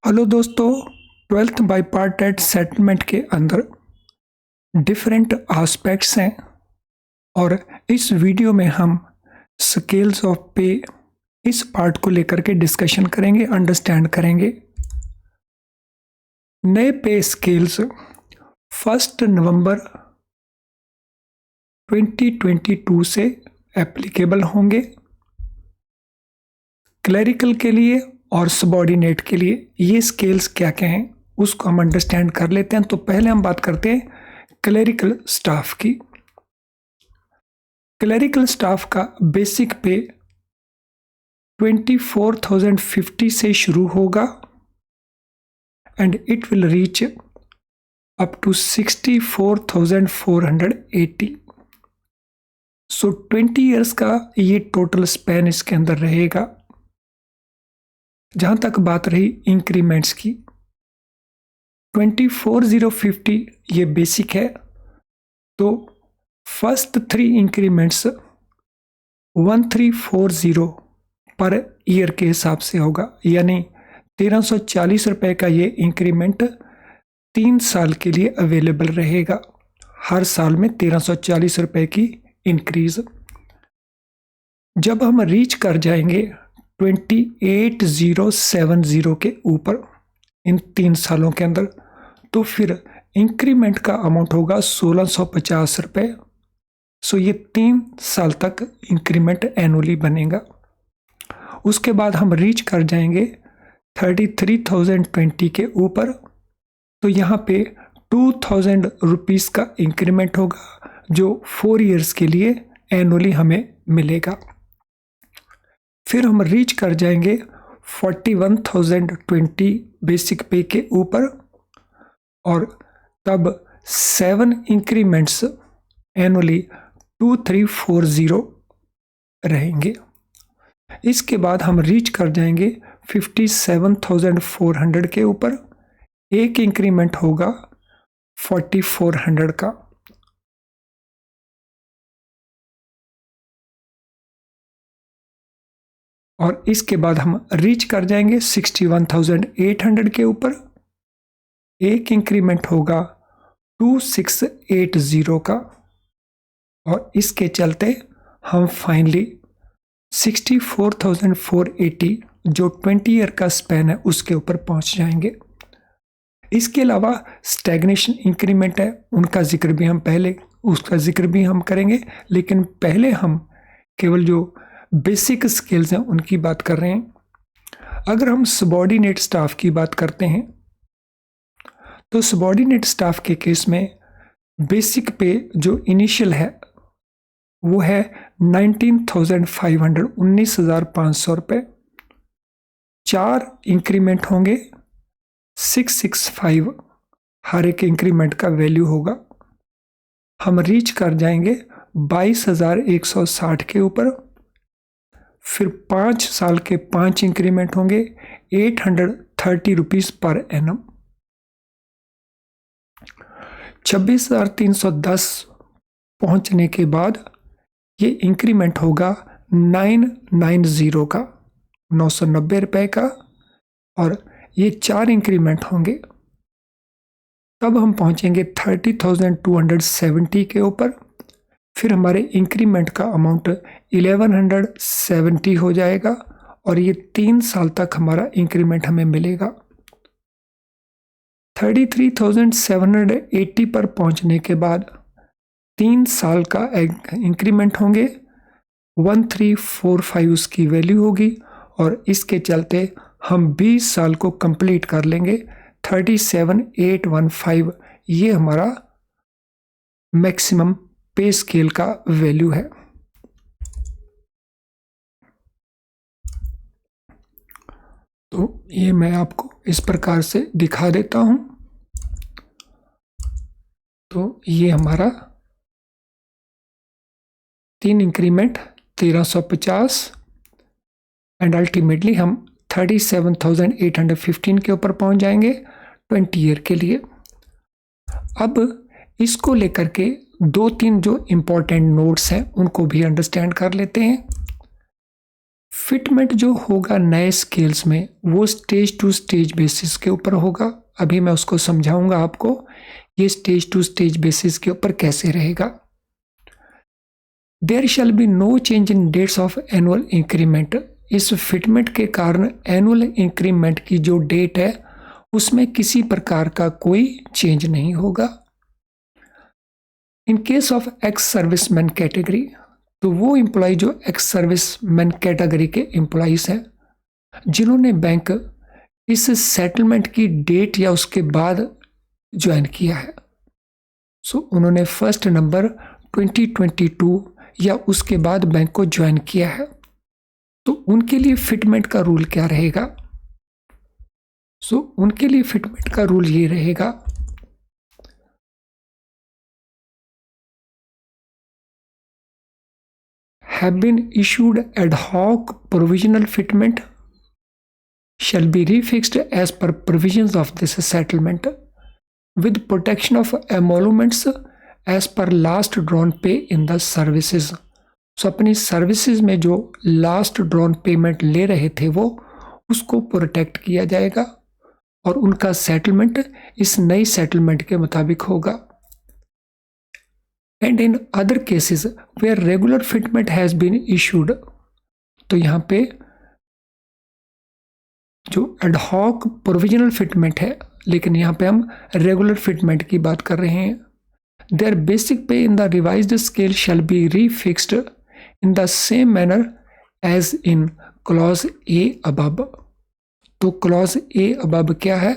Hello दोस्तों, twelfth bipartite settlement के अंदर डिफरेंट एस्पेक्ट्स हैं और इस वीडियो में हम स्केल्स ऑफ पे इस पार्ट को लेकर के डिस्कशन करेंगे, अंडरस्टैंड करेंगे। नए पे स्केल्स 1 नवंबर 2022 से एप्लीकेबल होंगे क्लरिकल के लिए और सबॉर्डिनेट के लिए। ये स्केल्स क्या क्या हैं उसको हम अंडरस्टैंड कर लेते हैं। तो पहले हम बात करते हैं क्लरिकल स्टाफ की। क्लरिकल स्टाफ का बेसिक पे 24,050 से शुरू होगा and it will reach up to 64,480। So 20 years का ये टोटल स्पैन इसके अंदर रहेगा। जहां तक बात रही इंक्रीमेंट्स की, 24,050 ये बेसिक है, तो फर्स्ट 3 इंक्रीमेंट्स 1340 पर ईयर के हिसाब से होगा, यानी 1340 रुपये का ये इंक्रीमेंट 3 साल के लिए अवेलेबल रहेगा। हर साल में 1340 रुपये की इंक्रीज। जब हम रीच कर जाएंगे 28,070 के ऊपर इन 3 सालों के अंदर, तो फिर इंक्रीमेंट का अमाउंट होगा 1650 रुपये। सो ये 3 साल तक इंक्रीमेंट एनुअली बनेगा। उसके बाद हम रीच कर जाएंगे 33,020 के ऊपर, तो यहाँ पे 2,000 रुपीज़ का इंक्रीमेंट होगा जो 4 ईयर्स के लिए एनुअली हमें मिलेगा। फिर हम रीच कर जाएंगे 41,020 बेसिक पे के ऊपर और तब 7 इंक्रीमेंट्स एनुअली 2340 रहेंगे। इसके बाद हम रीच कर जाएंगे 57,400 के ऊपर, एक इंक्रीमेंट होगा 4,400 का। और इसके बाद हम रीच कर जाएंगे 61,800 के ऊपर, एक इंक्रीमेंट होगा 2680 का। और इसके चलते हम फाइनली 64,480 जो 20 ईयर का स्पैन है उसके ऊपर पहुंच जाएंगे। इसके अलावा स्टैग्नेशन इंक्रीमेंट है, उसका जिक्र भी हम करेंगे, लेकिन पहले हम केवल जो बेसिक स्किल्स हैं उनकी बात कर रहे हैं। अगर हम सबॉर्डिनेट स्टाफ की बात करते हैं तो सबॉर्डिनेट स्टाफ के केस में बेसिक पे जो इनिशियल है वो है 19,500 19,500 रुपये। 4 इंक्रीमेंट होंगे 665, हर एक इंक्रीमेंट का वैल्यू होगा। हम रीच कर जाएंगे 22,160 के ऊपर। फिर 5 साल के 5 इंक्रीमेंट होंगे 830 रुपीज़ पर एनम। 26,310 पहुंचने के बाद ये इंक्रीमेंट होगा 990 का, 990 रुपये का, और ये 4 इंक्रीमेंट होंगे। तब हम पहुंचेंगे 30,270 के ऊपर। फिर हमारे इंक्रीमेंट का अमाउंट 1170 हो जाएगा और ये 3 साल तक हमारा इंक्रीमेंट हमें मिलेगा। 33,780 पर पहुंचने के बाद 3 साल का इंक्रीमेंट होंगे 1345 उसकी वैल्यू होगी, और इसके चलते हम 20 साल को कंप्लीट कर लेंगे। 37,815 ये हमारा मैक्सिमम पे स्केल का वैल्यू है। तो ये मैं आपको इस प्रकार से दिखा देता हूं। तो ये हमारा 3 इंक्रीमेंट 1,350 एंड अल्टीमेटली हम 37,815 के ऊपर पहुंच जाएंगे 20 ईयर के लिए। अब इसको लेकर के 2-3 जो इम्पोर्टेंट नोट्स हैं उनको भी अंडरस्टैंड कर लेते हैं। फिटमेंट जो होगा नए स्केल्स में वो स्टेज टू स्टेज बेसिस के ऊपर होगा। अभी मैं उसको समझाऊंगा आपको ये स्टेज टू स्टेज बेसिस के ऊपर कैसे रहेगा। There shall be no change in dates of annual increment. इस फिटमेंट के कारण एनुअल इंक्रीमेंट की जो डेट है उसमें किसी प्रकार का कोई चेंज नहीं होगा। In case of ex serviceman category, तो वो एम्प्लॉय जो एक्स सर्विसमैन कैटेगरी के एम्प्लॉयज हैं जिन्होंने बैंक इस सेटलमेंट की डेट या उसके बाद ज्वाइन किया है, सो उन्होंने 1 नवंबर 2022 या उसके बाद बैंक को ज्वाइन किया है, तो उनके लिए फिटमेंट का रूल क्या रहेगा। उनके लिए फिटमेंट का रूल ये रहेगा, have been issued ad hoc provisional fitment shall be refixed as per provisions of this settlement with protection of emoluments as per last drawn pay in the services। अपनी services में जो last drawn payment ले रहे थे वो उसको protect किया जाएगा और उनका सेटलमेंट इस नई सेटलमेंट के मुताबिक होगा। And in other cases where regular fitment has been issued, तो यहाँ पे जो एडहॉक प्रोविजनल फिटमेंट है, लेकिन यहाँ पे हम रेगुलर फिटमेंट की बात कर रहे हैं। Their basic pay in the revised scale shall be refixed in the same manner as in clause A above. तो क्लॉज ए अबव क्या है,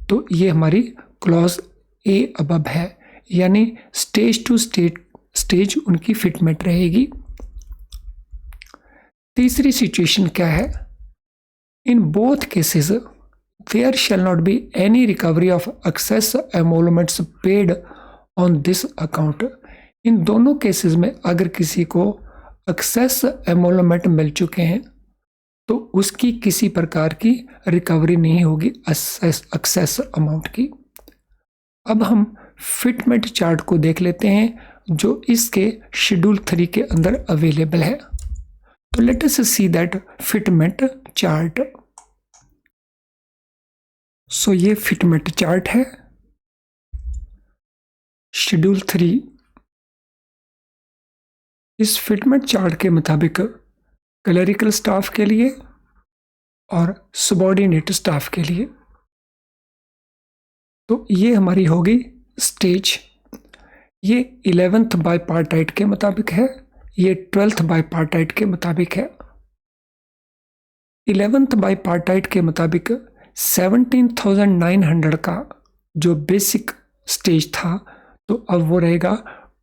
तो ये हमारी क्लॉज ए अबव है, यानी स्टेज टू स्टेज उनकी फिटमेंट रहेगी। तीसरी सिचुएशन क्या है, in both cases there shall not be any recovery of excess emoluments paid on this account. इन दोनों केसेस में अगर किसी को एक्सेस एमोलमेंट मिल चुके हैं तो उसकी किसी प्रकार की रिकवरी नहीं होगी एक्सेस अमाउंट की। अब हम फिटमेंट चार्ट को देख लेते हैं जो इसके शेड्यूल 3 के अंदर अवेलेबल है। तो let us see that fitment chart. So ये फिटमेंट चार्ट है, शेड्यूल 3। इस फिटमेंट चार्ट के मुताबिक क्लरिकल स्टाफ के लिए और सबॉर्डिनेट स्टाफ के लिए, तो ये हमारी होगी स्टेज। ये 11th बाईपार्टाइट के मुताबिक है, ये 12th बाईपार्टाइट के मुताबिक है। 11th बाईपार्टाइट के मुताबिक 17,900 का जो बेसिक स्टेज था, तो अब वो रहेगा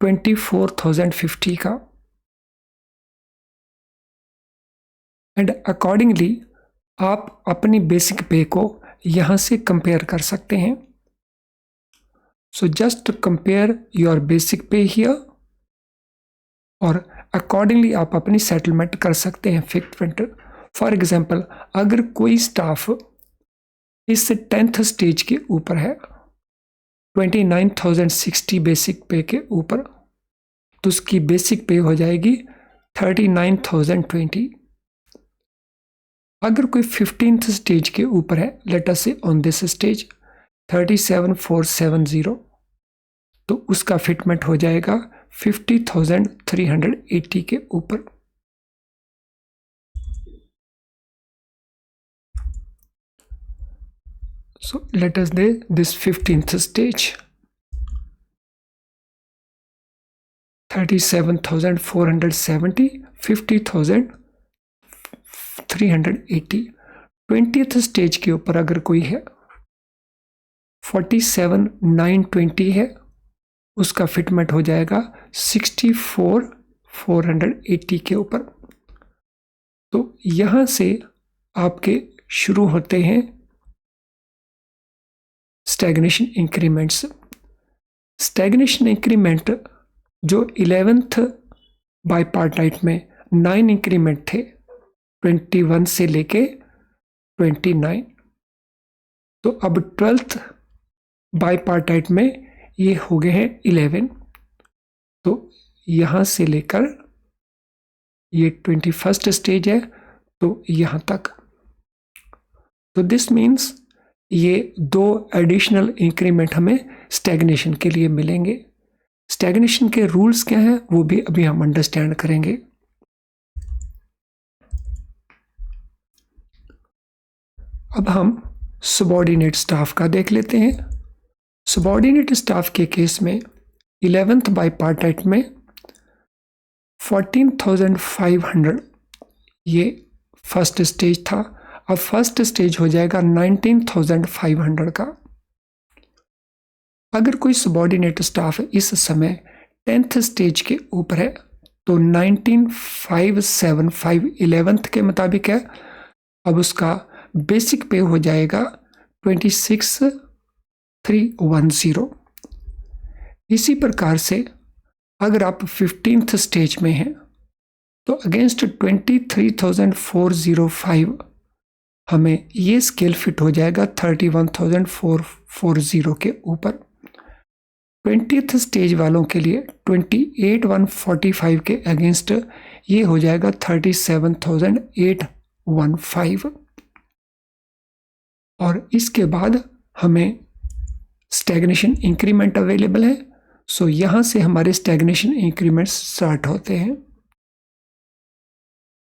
24,050 का। एंड अकॉर्डिंगली आप अपनी बेसिक पे को यहां से कंपेयर कर सकते हैं। So just compare your basic पे हियर और अकॉर्डिंगली आप अपनी सेटलमेंट कर सकते हैं फिटमेंट। फॉर एग्जांपल, अगर कोई स्टाफ इस 10th स्टेज के ऊपर है 29,060 बेसिक पे के ऊपर, तो उसकी बेसिक पे हो जाएगी 39,020। अगर कोई 15th स्टेज के ऊपर है, लेट अस से ऑन दिस स्टेज 37,470, तो उसका फिटमेंट हो जाएगा 50,380 के ऊपर। So let us do this 15th stage 37,470, 50,380। 20th stage के ऊपर अगर कोई है 47,920 है, उसका फिटमेंट हो जाएगा 64,480 के ऊपर। तो यहां से आपके शुरू होते हैं स्टैग्नेशन इंक्रीमेंट्स। स्टैग्नेशन इंक्रीमेंट जो 11th बाईपार्टाइट में 9 इंक्रीमेंट थे 21 से लेके 29, तो अब 12th बाईपार्टाइट में ये हो गए हैं 11। तो यहां से लेकर ये 21st स्टेज है, तो यहाँ तक। तो दिस मीन्स ये 2 एडिशनल इंक्रीमेंट हमें स्टैग्नेशन के लिए मिलेंगे। स्टैग्नेशन के रूल्स क्या हैं वो भी अभी हम अंडरस्टैंड करेंगे। अब हम सबॉर्डिनेट स्टाफ का देख लेते हैं। सबॉर्डिनेट स्टाफ के केस में 11th बाइपार्टाइट में 14,500 ये फर्स्ट स्टेज था। अब फर्स्ट स्टेज हो जाएगा 19,500 का। अगर कोई सबॉर्डिनेट स्टाफ इस समय 10th स्टेज के ऊपर है तो 19,575 11th के मुताबिक है। अब उसका बेसिक पे हो जाएगा 26,310। इसी प्रकार से अगर आप 15th स्टेज में हैं तो अगेंस्ट 23,405 हमें ये स्केल फिट हो जाएगा 31,440 के ऊपर। 20th स्टेज वालों के लिए 28,145 के अगेंस्ट ये हो जाएगा 37,815। और इसके बाद हमें स्टैग्नेशन इंक्रीमेंट अवेलेबल है। सो यहां से हमारे स्टैग्नेशन इंक्रीमेंट स्टार्ट होते हैं।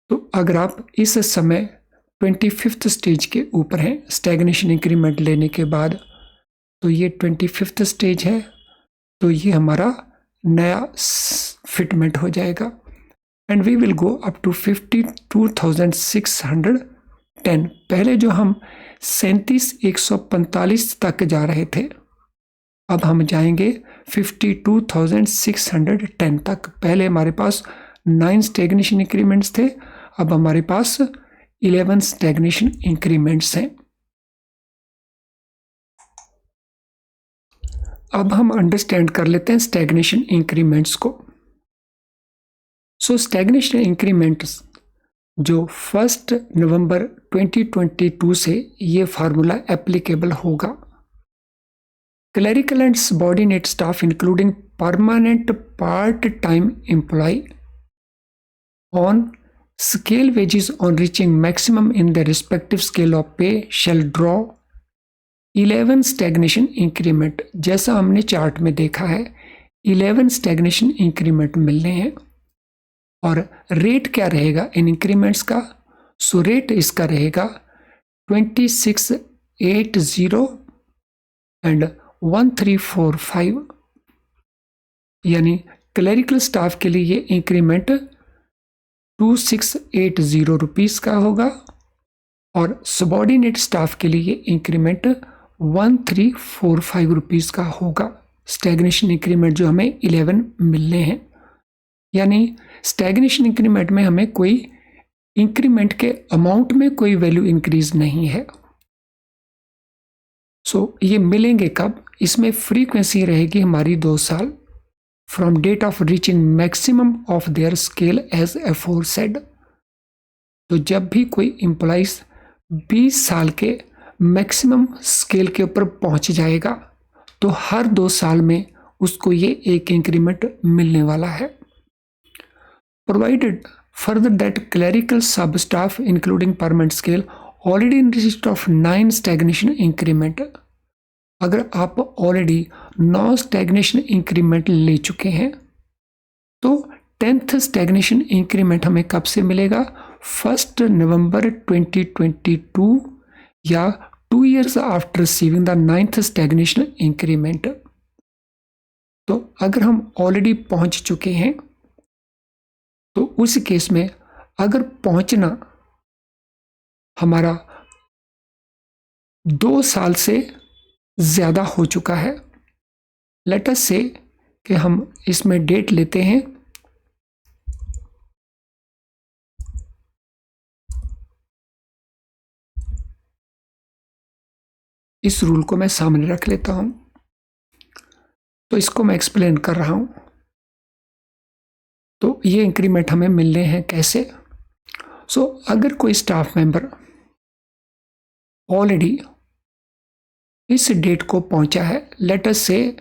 तो अगर आप इस समय 25th स्टेज के ऊपर हैं स्टैग्नेशन इंक्रीमेंट लेने के बाद, तो ये 25th स्टेज है, तो ये हमारा नया फिटमेंट हो जाएगा and we will go up to 52,610। पहले जो हम 37,145 तक जा रहे थे, अब हम जाएंगे 52,610 तक। पहले हमारे पास 9 स्टैग्नेशन इंक्रीमेंट्स थे, अब हमारे पास 11 स्टैग्नेशन इंक्रीमेंट्स हैं। अब हम अंडरस्टैंड कर लेते हैं स्टैग्नेशन इंक्रीमेंट्स को। स्टैग्नेशन इंक्रीमेंट्स जो 1 नवंबर 2022 से ये फार्मूला एप्लीकेबल होगा। Clerical and subordinate staff including permanent part time employ on scale wages on reaching maximum in their respective scale of pay shall draw 11 stagnation increment। जैसा हमने chart में देखा है 11 stagnation increment मिलने हैं। और रेट क्या रहेगा इन इंक्रीमेंट्स का? सो रेट इसका रहेगा 26,80 एंड 1,345, यानी क्लरिकल स्टाफ के लिए ये इंक्रीमेंट 2,680 रुपीज़ का होगा और सबॉर्डिनेट स्टाफ के लिए ये इंक्रीमेंट 1,345 रुपीज़ का होगा। स्टैग्नेशन इंक्रीमेंट जो हमें 11 मिलने हैं, यानी स्टैग्नेशन इंक्रीमेंट में हमें कोई इंक्रीमेंट के अमाउंट में कोई वैल्यू इंक्रीज नहीं है। ये मिलेंगे कब? इसमें फ्रीक्वेंसी रहेगी हमारी 2 साल from date of reaching maximum of their scale as aforesaid। तो जब भी कोई एम्प्लॉइज 20 साल के मैक्सिमम स्केल के ऊपर पहुंच जाएगा तो हर 2 साल में उसको ये एक इंक्रीमेंट मिलने वाला है। प्रोवाइडेड फर्दर दैट क्लरिकल सब staff including permanent scale already in receipt of 9 stagnation increment. अगर आप ऑलरेडी 9 स्टैग्नेशन इंक्रीमेंट ले चुके हैं तो 10th स्टैग्नेशन इंक्रीमेंट हमें कब से मिलेगा? 1 नवंबर 2022 या 2 years after receiving the 9th stagnation increment. तो अगर हम ऑलरेडी पहुंच चुके हैं तो उस केस में अगर पहुंचना हमारा 2 साल से ज़्यादा हो चुका है, लेट अस से कि हम इसमें डेट लेते हैं इस रूल को मैं सामने रख लेता हूं, तो इसको मैं एक्सप्लेन कर रहा हूं। तो ये इंक्रीमेंट हमें मिलने हैं कैसे? अगर कोई स्टाफ मेंबर ऑलरेडी इस डेट को पहुंचा है, लेट अस से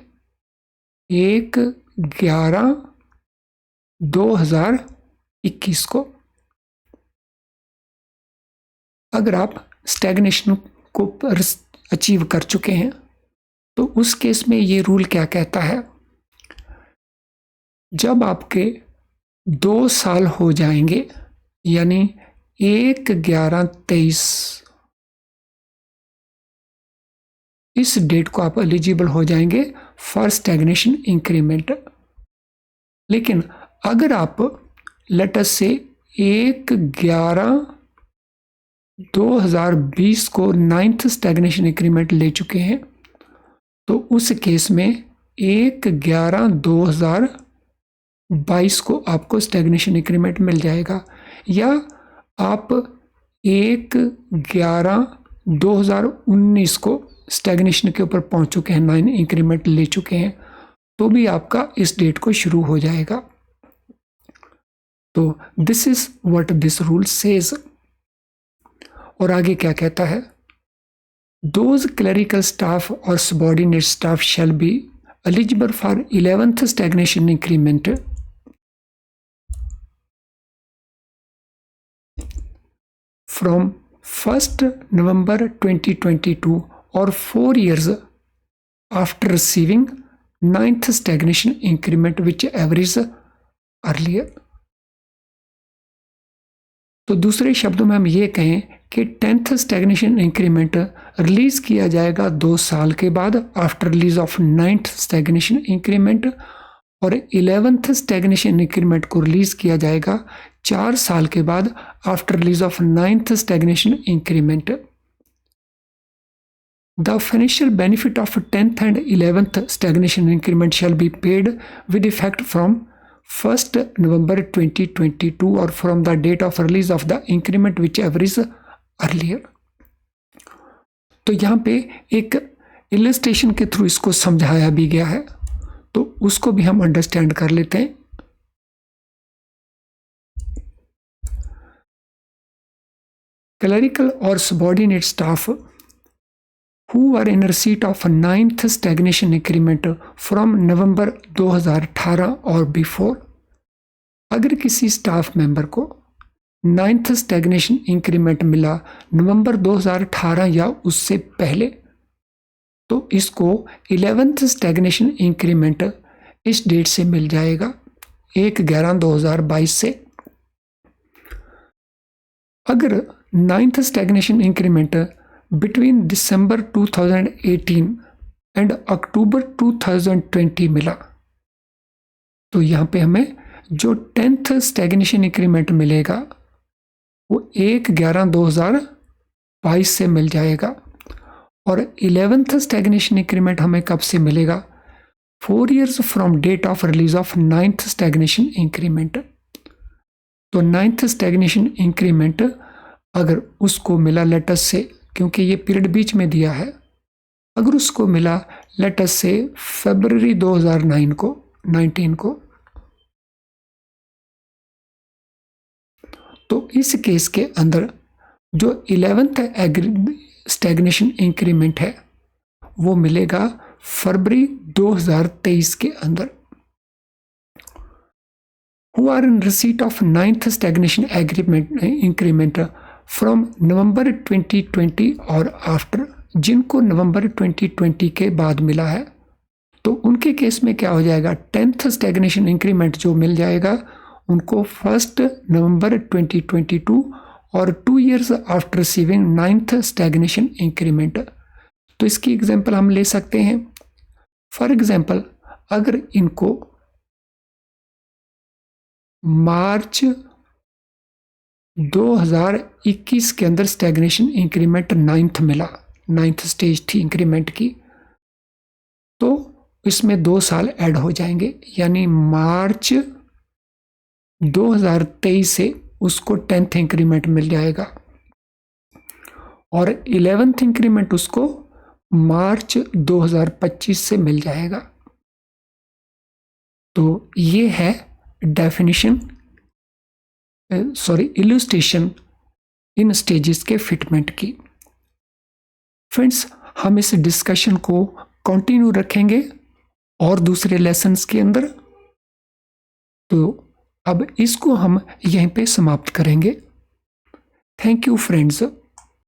1/11/2022 21 को। अगर आप स्टैग्नेशन को अचीव कर चुके हैं तो उस केस में ये रूल क्या कहता है, जब आपके 2 साल हो जाएंगे यानी 1/11/23 इस डेट को आप एलिजिबल हो जाएंगे फॉर स्टैग्नेशन इंक्रीमेंट। लेकिन अगर आप लेटस से 1/11/2020 को 9th स्टैग्नेशन इंक्रीमेंट ले चुके हैं तो उस केस में 1/11/2022 को आपको स्टैग्नेशन इंक्रीमेंट मिल जाएगा। या आप 1/11/2019 को स्टैग्नेशन के ऊपर पहुंच चुके हैं, 9 इंक्रीमेंट ले चुके हैं, तो भी आपका इस डेट को शुरू हो जाएगा। तो this is what this rule says. और आगे क्या कहता है, दोज क्लरिकल स्टाफ और subordinate staff shall be eligible for 11th stagnation increment from 1st November 2022 or 4 years after receiving 9th stagnation increment whichever is earlier। तो दूसरे शब्दों में हम ये कहें कि 10th स्टैग्नेशन इंक्रीमेंट रिलीज किया जाएगा 2 साल के बाद after release of 9th stagnation increment, और 11th स्टैग्नेशन इंक्रीमेंट को रिलीज किया जाएगा 4 साल के बाद after release of 9th stagnation increment. The financial benefit of 10th and 11th stagnation increment shall be paid with effect from 1st November 2022 or from the date of release of the increment whichever is earlier। तो यहाँ पे एक illustration के through इसको समझाया भी गया है, तो उसको भी हम अंडरस्टैंड कर लेते हैं। क्लरिकल और subordinate staff who are in receipt of 9th stagnation increment from November 2018 और बिफोर, अगर किसी स्टाफ मेंबर को 9th स्टैग्नेशन इंक्रीमेंट मिला नवंबर 2018 या उससे पहले, तो इसको 11th स्टैग्नेशन इंक्रीमेंट इस डेट से मिल जाएगा 1/11/2022 से। अगर 9th stagnation increment between December 2018 and October 2020 मिला, तो यहाँ पे हमें जो 10th स्टैग्नेशन इंक्रीमेंट मिलेगा वो 1/11/2022 से मिल जाएगा। और 11th स्टैग्नेशन इंक्रीमेंट हमें कब से मिलेगा, 4 years from date of release of 9th stagnation increment. तो 9th स्टैग्नेशन इंक्रीमेंट अगर उसको मिला लेटस से, क्योंकि ये पीरियड बीच में दिया है, अगर उसको मिला लेटस से फरवरी 2019 को, तो इस केस के अंदर जो 11th स्टैग्नेशन इंक्रीमेंट है वो मिलेगा फरवरी 2023 के अंदर। Who are in receipt of 9th stagnation increment from November 2020 और आफ्टर, जिनको नवंबर 2020 के बाद मिला है, तो उनके केस में क्या हो जाएगा, 10th स्टैग्नेशन इंक्रीमेंट जो मिल जाएगा उनको 1st नवंबर 2022 और 2 years after receiving 9th stagnation increment. तो इसकी एग्जांपल हम ले सकते हैं। फॉर एग्जांपल, अगर इनको मार्च 2021 के अंदर स्टैग्नेशन इंक्रीमेंट 9th मिला, 9th स्टेज थी इंक्रीमेंट की, तो इसमें 2 साल ऐड हो जाएंगे, यानी मार्च 2023 से उसको 10th इंक्रीमेंट मिल जाएगा और 11th इंक्रीमेंट उसको मार्च 2025 से मिल जाएगा। तो ये है डेफिनेशन, इलस्ट्रेशन इन स्टेजेस के फिटमेंट की। फ्रेंड्स, हम इस डिस्कशन को कंटिन्यू रखेंगे और दूसरे लेसन्स के अंदर। तो अब इसको हम यहीं पे समाप्त करेंगे। Thank you friends.